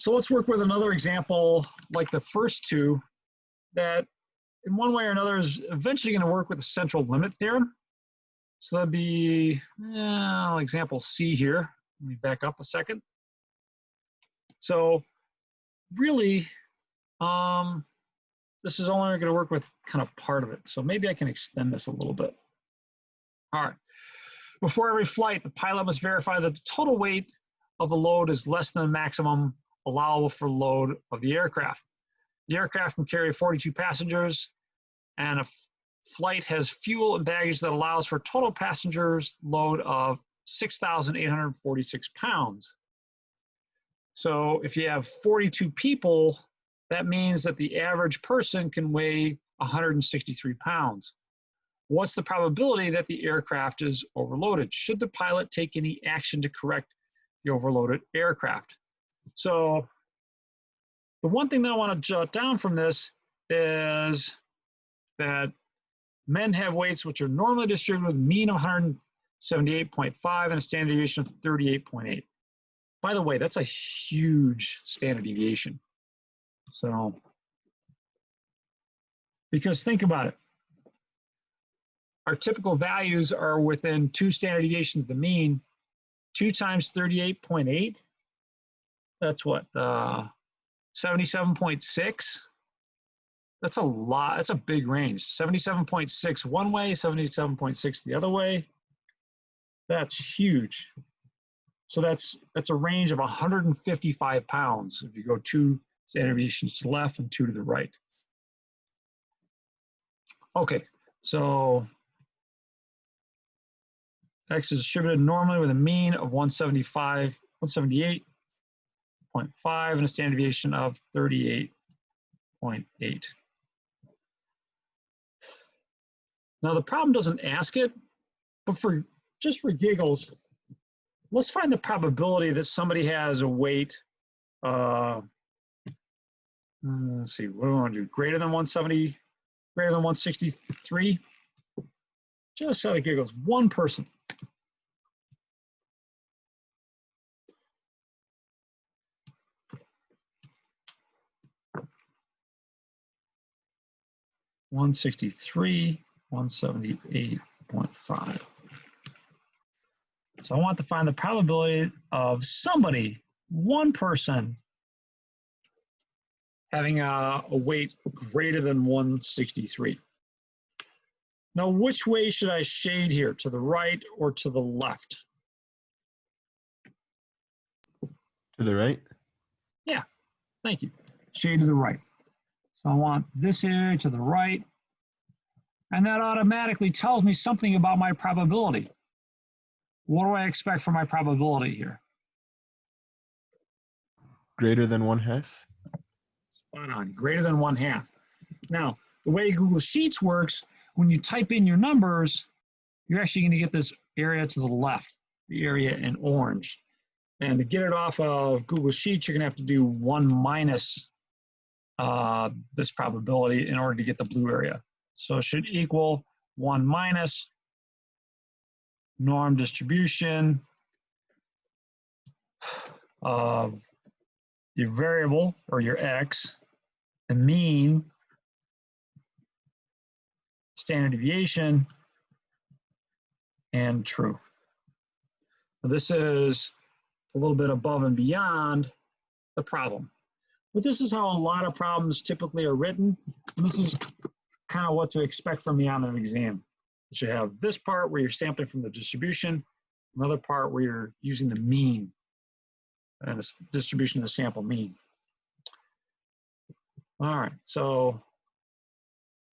So let's work with another example like the first two that in one way or another is eventually going to work with the central limit theorem. So that'd be example C here. Let me back up a second. So really, this is only going to work with kind of part of it. So maybe I can extend this a little bit. All right. Before every flight, the pilot must verify that the total weight of the load is less than the maximum allowable for load of the aircraft. The aircraft can carry 42 passengers, and a flight has fuel and baggage that allows for total passengers load of 6,846 pounds. So if you have 42 people, that means that the average person can weigh 163 pounds. What's the probability that the aircraft is overloaded? Should the pilot take any action to correct the overloaded aircraft? So the one thing that I want to jot down from this is that men have weights which are normally distributed with a mean of 178.5 and a standard deviation of 38.8. By the way, that's a huge standard deviation. So, because think about it. Our typical values are within 2 standard deviations of the mean. 2 times 38.8, that's what, 77.6? That's a lot, that's a big range. 77.6 one way, 77.6 the other way. That's huge. So that's a range of 155 pounds if you go 2 standard deviations to the left and 2 to the right. Okay, so X is distributed normally with a mean of 178.5 and a standard deviation of 38.8. Now the problem doesn't ask it, but just for giggles, let's find the probability that somebody has a weight, let's see, what do we want to do? Greater than 170, greater than 163? Just out of giggles, one person. $163, 178.5. So I want to find the probability of somebody, one person, having a weight greater than 163. Now, which way should I shade here, to the right or to the left? To the right? Yeah, thank you. Shade to the right. So I want this area to the right, and that automatically tells me something about my probability. What do I expect for my probability here? Greater than 1/2? Spot on, greater than 1/2. Now, the way Google Sheets works, when you type in your numbers, you're actually going to get this area to the left, the area in orange. And to get it off of Google Sheets, you're going to have to do 1 minus this probability in order to get the blue area. So it should equal 1 minus norm distribution of your variable, or your x, the mean, standard deviation, and true. This is a little bit above and beyond the problem. But this is how a lot of problems typically are written. And this is kind of what to expect from me on an exam. You should have this part where you're sampling from the distribution, another part where you're using the mean and the distribution of the sample mean. All right, so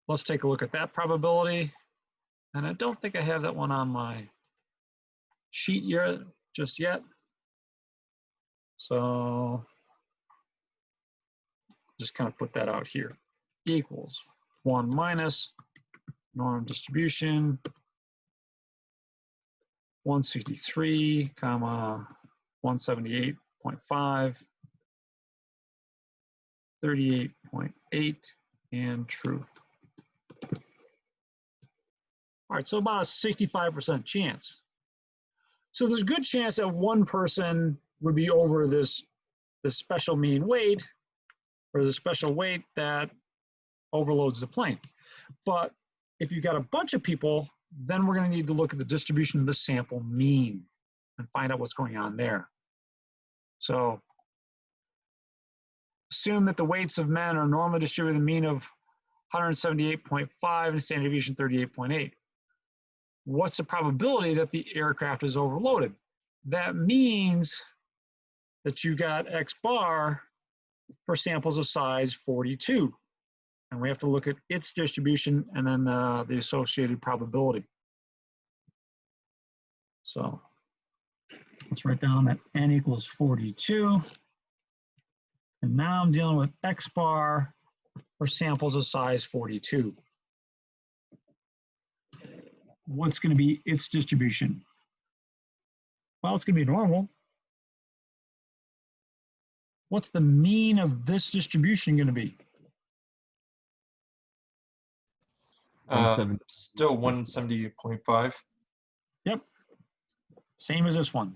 let's take a look at that probability. And I don't think I have that one on my sheet here just yet. So just kind of put that out here. Equals 1 minus norm distribution 163, 178.5, 38.8, and true. All right, so about a 65% chance. So there's a good chance that one person would be over this the special mean weight or the special weight that overloads the plane. But if you've got a bunch of people, then we're going to need to look at the distribution of the sample mean and find out what's going on there. So assume that the weights of men are normally distributed a mean of 178.5 and standard deviation 38.8. What's the probability that the aircraft is overloaded? That means that you got X bar for samples of size 42. And we have to look at its distribution and then the associated probability. So let's write down that n equals 42. And now I'm dealing with X bar for samples of size 42. What's going to be its distribution? Well, it's going to be normal. What's the mean of this distribution going to be? Still 170.5. Yep, same as this one.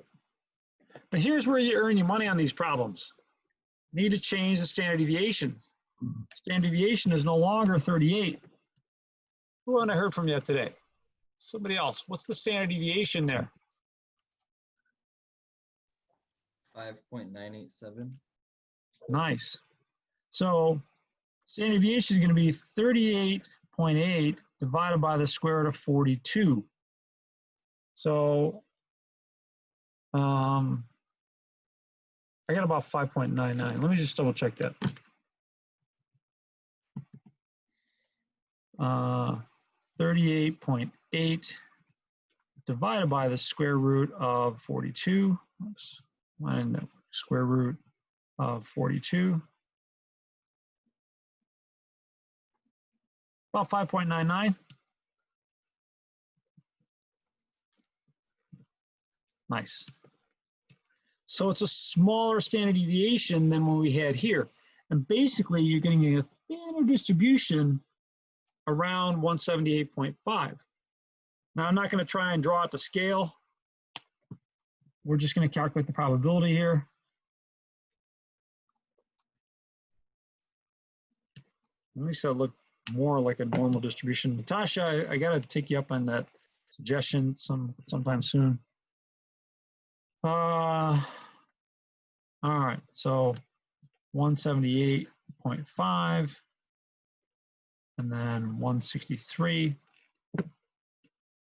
But here's where you earn your money on these problems. Need to change the standard deviation. Standard deviation is no longer 38. Who haven't I heard from yet today? Somebody else. What's the standard deviation there? 5.987. Nice. So standard deviation is going to be 38.8 divided by the square root of 42. So I got about 5.99. Let me just double check that. 38.8 divided by the square root of 42. Oops. And square root of 42. About 5.99. Nice. So it's a smaller standard deviation than what we had here. And basically, you're getting a thinner distribution around 178.5. Now, I'm not going to try and draw out the scale. We're just going to calculate the probability here. At least that'll look more like a normal distribution. Natasha, I got to take you up on that suggestion sometime soon. All right, so 178.5 and then 163.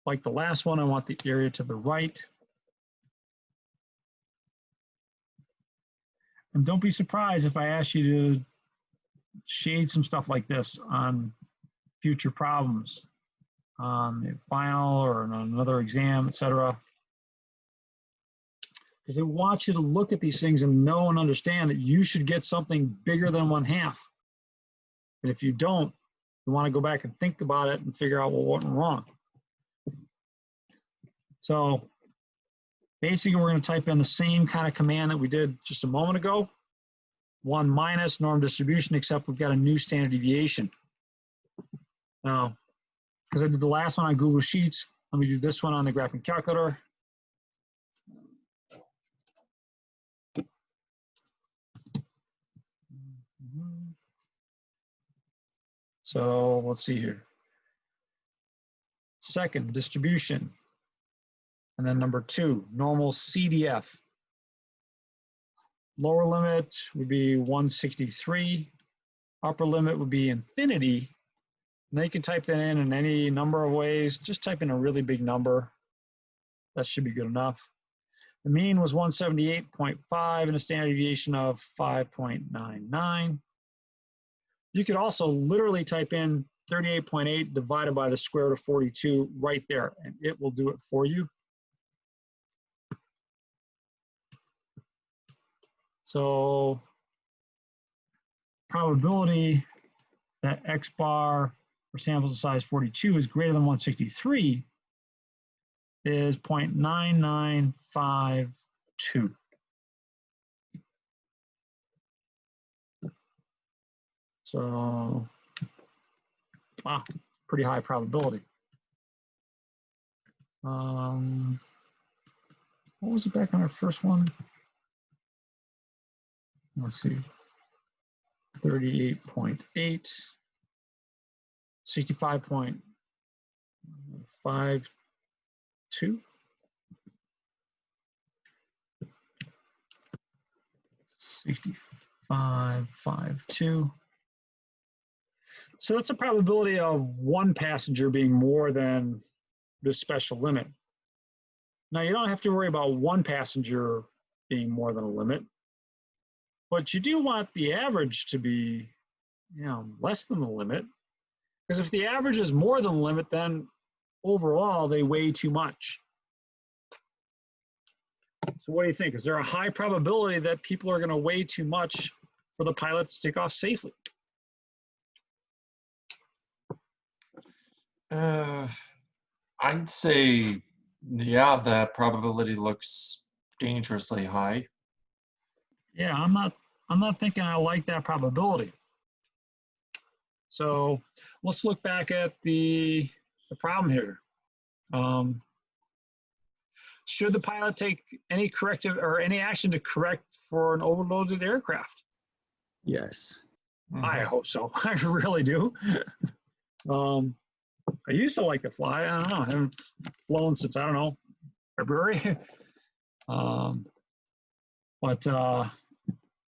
Like the last one, I want the area to the right. And don't be surprised if I ask you to shade some stuff like this on future problems, on the final or on another exam, etc. Because they want you to look at these things and know and understand that you should get something bigger than 1/2. And if you don't, you want to go back and think about it and figure out, well, what went wrong. So basically, we're going to type in the same kind of command that we did just a moment ago. 1 minus norm distribution, except we've got a new standard deviation. Now, because I did the last one on Google Sheets, let me do this one on the graphing calculator. So let's see here. Second, distribution. And then number 2, normal CDF. Lower limit would be 163. Upper limit would be infinity. Now you can type that in any number of ways. Just type in a really big number. That should be good enough. The mean was 178.5 and a standard deviation of 5.99. You could also literally type in 38.8 divided by the square root of 42 right there, and it will do it for you. So probability that X bar for samples of size 42 is greater than 163 is 0.9952. So, wow, pretty high probability. What was it back on our first one? let's see, 38.8, 65.52, 65.52. So that's a probability of one passenger being more than this special limit. Now, you don't have to worry about one passenger being more than a limit, but you do want the average to be, less than the limit. Because if the average is more than the limit, then overall they weigh too much. So what do you think? Is there a high probability that people are going to weigh too much for the pilot to take off safely? I'd say, yeah, that probability looks dangerously high. Yeah, I'm not thinking I like that probability. So let's look back at the problem here. Should the pilot take any corrective or any action to correct for an overloaded aircraft? Yes. I hope so. I really do. I used to like to fly. I don't know. I haven't flown since, I don't know, February.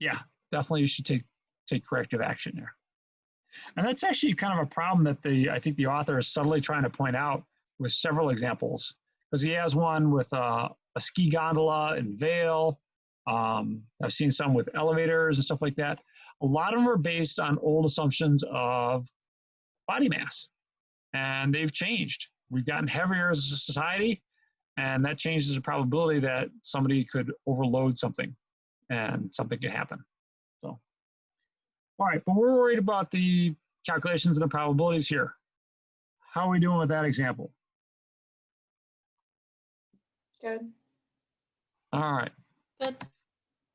Yeah, definitely you should take corrective action there. And that's actually kind of a problem that I think the author is subtly trying to point out with several examples, because he has one with a ski gondola in Vail. I've seen some with elevators and stuff like that. A lot of them are based on old assumptions of body mass, and they've changed. We've gotten heavier as a society, and that changes the probability that somebody could overload something and something could happen. So, all right, but we're worried about the calculations and the probabilities here. How are we doing with that example? Good. All right. Good.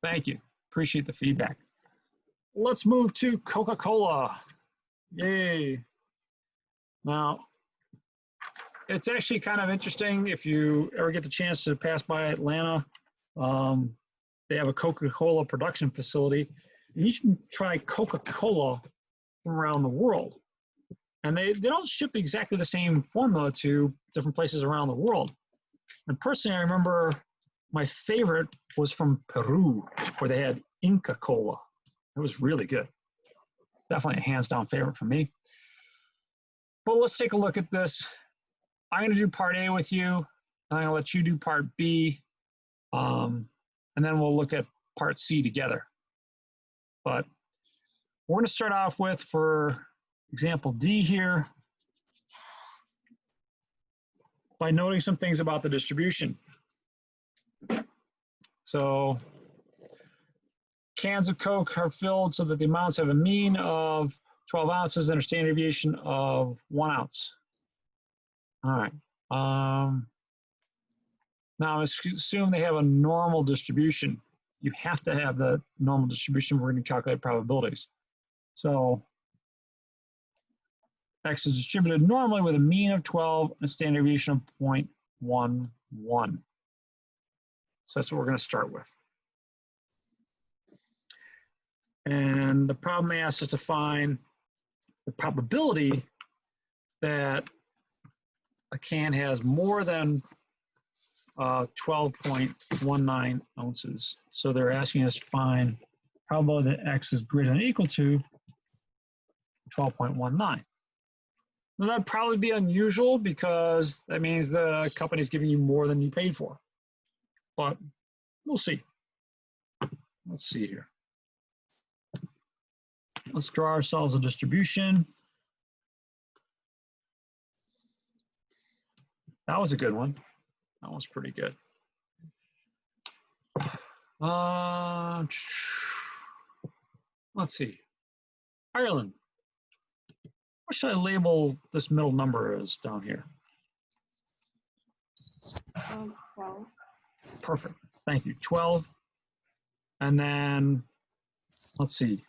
Thank you. Appreciate the feedback. Let's move to Coca-Cola. Yay. Now, it's actually kind of interesting if you ever get the chance to pass by Atlanta. They have a Coca-Cola production facility. You can try Coca-Cola from around the world. And they don't ship exactly the same formula to different places around the world. And personally, I remember my favorite was from Peru, where they had Inca Cola. It was really good. Definitely a hands down favorite for me. But let's take a look at this. I'm going to do part A with you. I'm going to let you do part B. And then we'll look at part C together. But we're going to start off with, for example D here, by noting some things about the distribution. So cans of Coke are filled so that the amounts have a mean of 12 ounces and a standard deviation of 1 ounce. All right. Now, assume they have a normal distribution. You have to have the normal distribution. We're going to calculate probabilities. So X is distributed normally with a mean of 12 and a standard deviation of 0.11. So that's what we're going to start with. And the problem asks us to find the probability that a can has more than 12.19 ounces. So they're asking us to find probability that X is greater than or equal to 12.19. Now that'd probably be unusual because that means the company's giving you more than you paid for. But we'll see. Let's see here. Let's draw ourselves a distribution. That was a good one. That was pretty good. Let's see. Ireland. What should I label this middle number as down here? 12. Perfect. Thank you. 12. And then, let's see.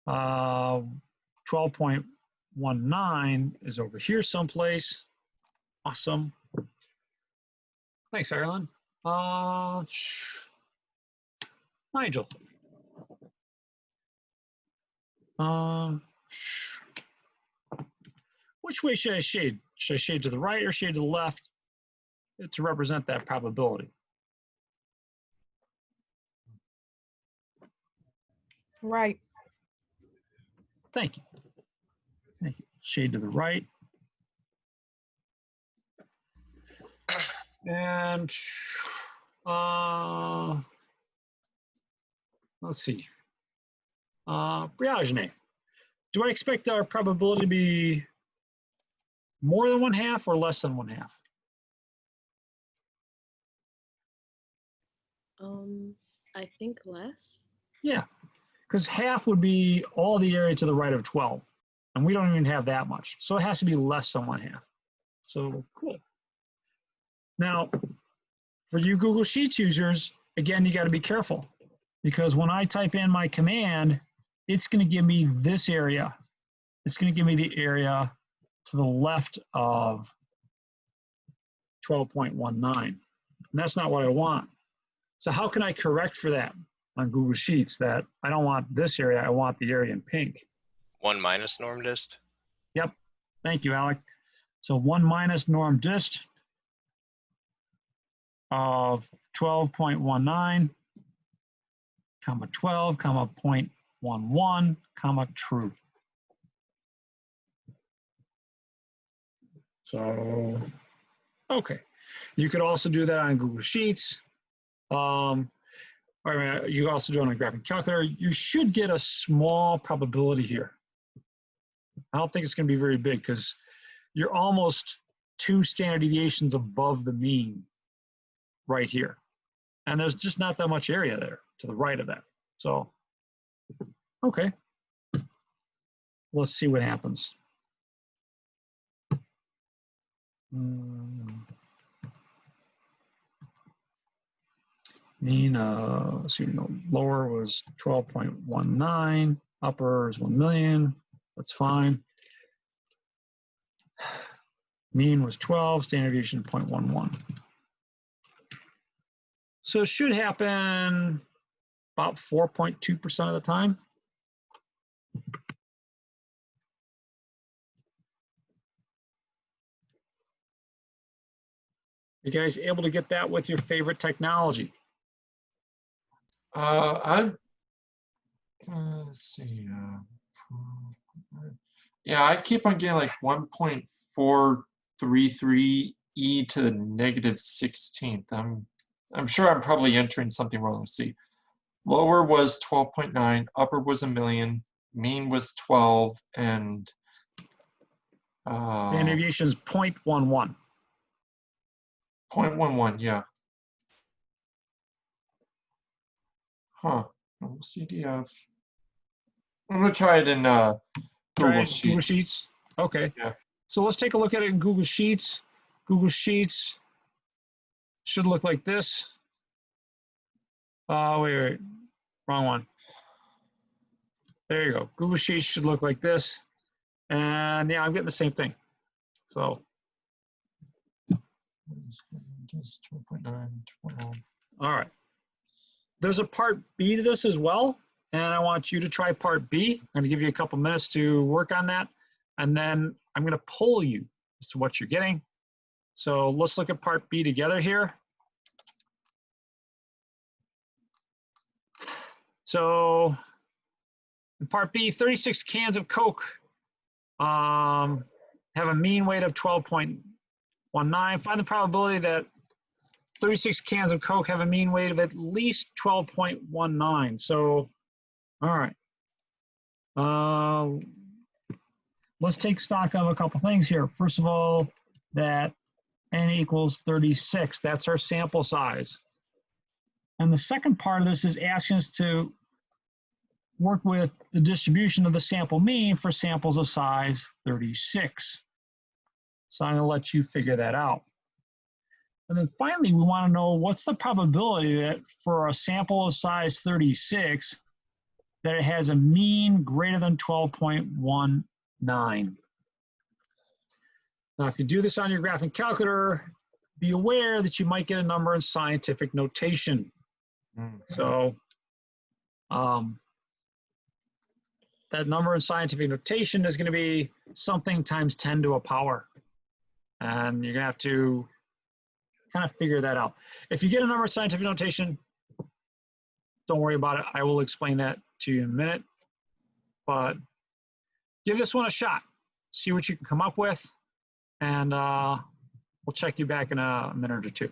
12.19 is over here someplace. Awesome. Thanks, Ireland. Nigel. Which way should I shade? Should I shade to the right or shade to the left to represent that probability? Right. Thank you. Thank you. Shade to the right. And let's see. Briogene. Do I expect our probability to be more than 1/2 or less than 1/2? I think less. Yeah, because half would be all the area to the right of 12, and we don't even have that much. So it has to be less than 1/2. So cool. Now, for you Google Sheets users, again, you got to be careful because when I type in my command, it's going to give me this area. It's going to give me the area to the left of 12.19. And that's not what I want. So how can I correct for that on Google Sheets that I don't want this area, I want the area in pink? 1 minus norm dist. Yep. Thank you, Alec. So 1 minus norm dist of 12.19, comma 12, comma 0.11, comma true. So, okay. You could also do that on Google Sheets. You can also do it on a graphing calculator. You should get a small probability here. I don't think it's going to be very big because you're almost 2 standard deviations above the mean right here. And there's just not that much area there to the right of that. So, okay. Let's see what happens. Mean, let's see, lower was 12.19, upper is 1 million. That's fine. Mean was 12, standard deviation 0.11. So it should happen about 4.2% of the time. You guys able to get that with your favorite technology? Let's see. Yeah, I keep on getting like 1.433 e to the -16th. I'm sure I'm probably entering something wrong. Let's see. Lower was 12.9, upper was 1 million, mean was 12, and Standard deviation is 0.11. 0.11, yeah. Huh. CDF. I'm gonna try it in Google Sheets. Google Sheets. Okay. Yeah. So let's take a look at it in Google Sheets. Google Sheets should look like this. Wait, wrong one. There you go. Google Sheets should look like this. And yeah, I'm getting the same thing. So. Just 12.9, 12. All right. There's a part B to this as well. And I want you to try part B. I'm going to give you a couple minutes to work on that. And then I'm going to poll you as to what you're getting. So let's look at part B together here. So in part B, 36 cans of Coke have a mean weight of 12.19. Find the probability that 36 cans of Coke have a mean weight of at least 12.19. So, all right. Let's take stock of a couple things here. First of all, that n equals 36. That's our sample size. And the second part of this is asking us to work with the distribution of the sample mean for samples of size 36. So I'm going to let you figure that out. And then finally, we want to know what's the probability that for a sample of size 36, that it has a mean greater than 12.19. Now, if you do this on your graphing calculator, be aware that you might get a number in scientific notation. So that number in scientific notation is going to be something times 10 to a power. And you're going to have to kind of figure that out. If you get a number in scientific notation, don't worry about it. I will explain that to you in a minute. But give this one a shot. See what you can come up with. And we'll check you back in a minute or two.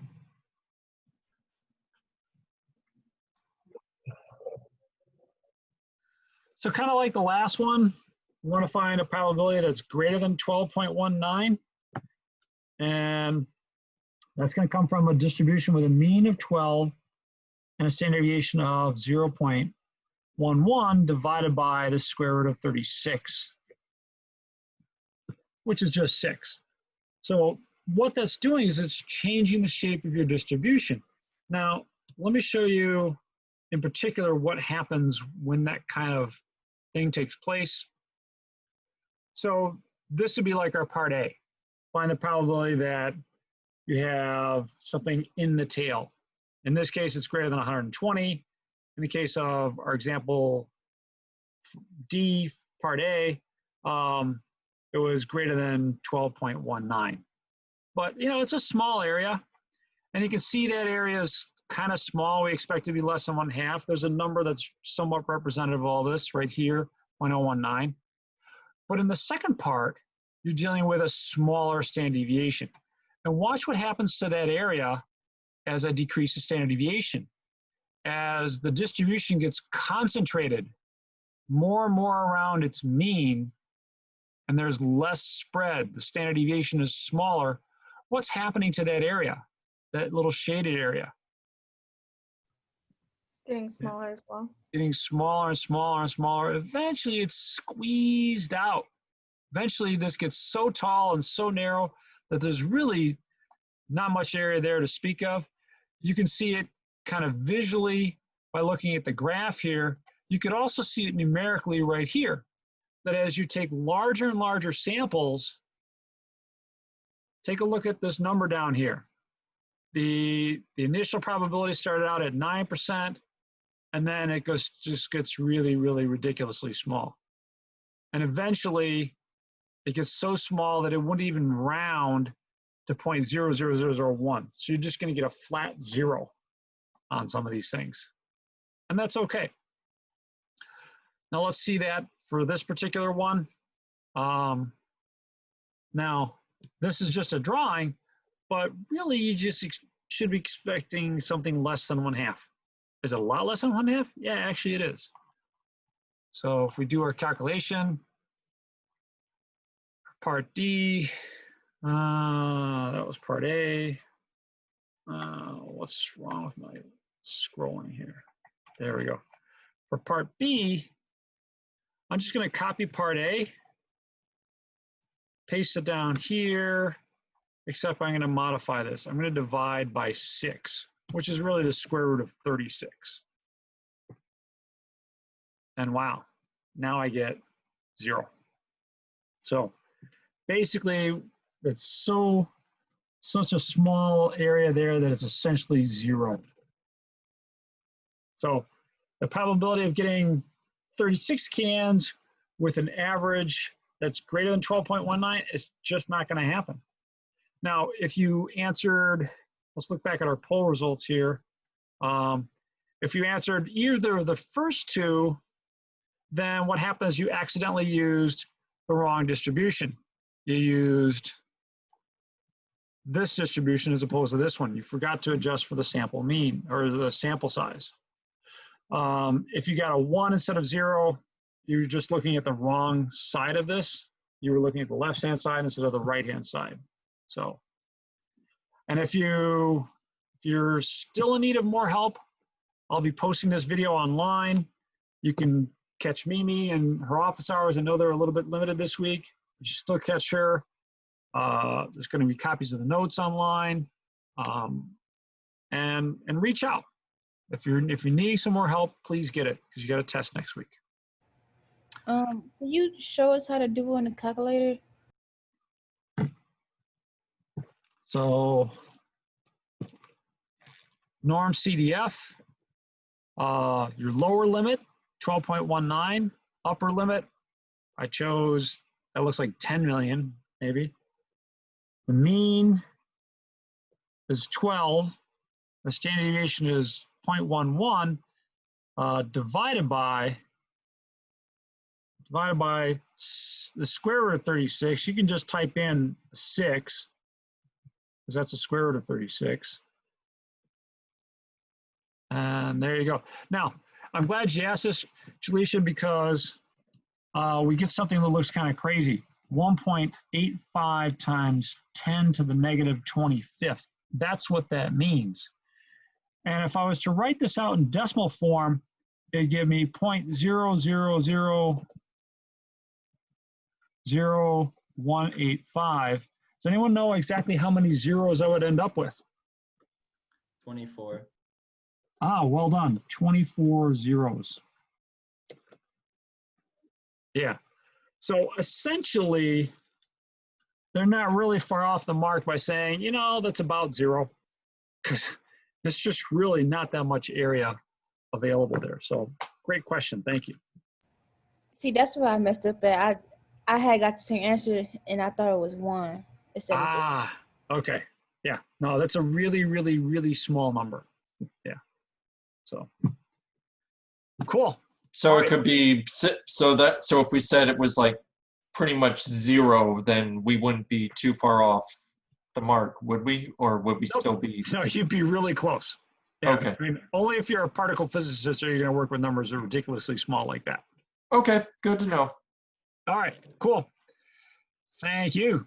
So kind of like the last one, we want to find a probability that's greater than 12.19. And that's going to come from a distribution with a mean of 12 and a standard deviation of 0.11 divided by the square root of 36, which is just 6. So what that's doing is it's changing the shape of your distribution. Now, let me show you in particular what happens when that kind of thing takes place. So this would be like our part A. Find the probability that you have something in the tail. In this case, it's greater than 120. In the case of our example D, part A, it was greater than 12.19. But, you know, it's a small area. And you can see that area is kind of small. We expect it to be less than 1/2. There's a number that's somewhat representative of all this right here, 0.019. But in the second part, you're dealing with a smaller standard deviation. And watch what happens to that area as I decrease the standard deviation. As the distribution gets concentrated more and more around its mean, and there's less spread, the standard deviation is smaller, what's happening to that area, that little shaded area? It's getting smaller as well. Getting smaller and smaller and smaller. Eventually it's squeezed out. Eventually this gets so tall and so narrow that there's really not much area there to speak of. You can see it kind of visually by looking at the graph here. You could also see it numerically right here, that as you take larger and larger samples, take a look at this number down here. The initial probability started out at 9%, and then it just gets really, really ridiculously small. And eventually, it gets so small that it wouldn't even round to 0.00001. So you're just going to get a flat 0 on some of these things. And that's okay. Now let's see that for this particular one. Now, this is just a drawing, but really you just should be expecting something less than 1/2. Is it a lot less than 1/2? Yeah, actually it is. So if we do our calculation, part D, that was part A. What's wrong with my scrolling here? There we go. For part B, I'm just going to copy part A, paste it down here, except I'm going to modify this. I'm going to divide by 6, which is really the square root of 36. And wow, now I get 0. So basically, it's such a small area there that it's essentially 0. So the probability of getting 36 cans with an average that's greater than 12.19 is just not going to happen. Now, if you answered, let's look back at our poll results here. If you answered either of the first two, then what happens, you accidentally used the wrong distribution. You used this distribution as opposed to this one. You forgot to adjust for the sample mean or the sample size. If you got a 1 instead of 0, you're just looking at the wrong side of this. You were looking at the left-hand side instead of the right-hand side. So, and if you're still in need of more help, I'll be posting this video online. You can catch Mimi in her office hours. I know they're a little bit limited this week. You should still catch her. There's going to be copies of the notes online, and reach out. If you need some more help, please get it, because you got a test next week. Can you show us how to do it on the calculator? So norm CDF, your lower limit, 12.19, upper limit, I chose, that looks like 10 million, maybe. The mean is 12. The standard deviation is 0.11 divided by the square root of 36. You can just type in 6, because that's the square root of 36. And there you go. Now, I'm glad you asked this, Jaleisha, because we get something that looks kind of crazy. 1.85 times 10 to the negative 25th. That's what that means. And if I was to write this out in decimal form, it'd give me 0.00000185. Does anyone know exactly how many zeros I would end up with? 24. Ah, well done. 24 zeros. Yeah. So essentially, they're not really far off the mark by saying, you know, that's about 0. Because there's just really not that much area available there. So great question. Thank you. See, that's where I messed up at. I had got the same answer, and I thought it was 1 instead of 0. Ah, okay. Yeah. No, that's a really, really, really small number. Yeah. So cool. So All it right. could be, so if we said it was like pretty much 0, then we wouldn't be too far off the mark, would we? Or would we Nope. still be? No, you'd be really close. Yeah. Okay. I mean, only if you're a particle physicist are you going to work with numbers that are ridiculously small like that. Okay, good to know. All right. Cool. Thank you.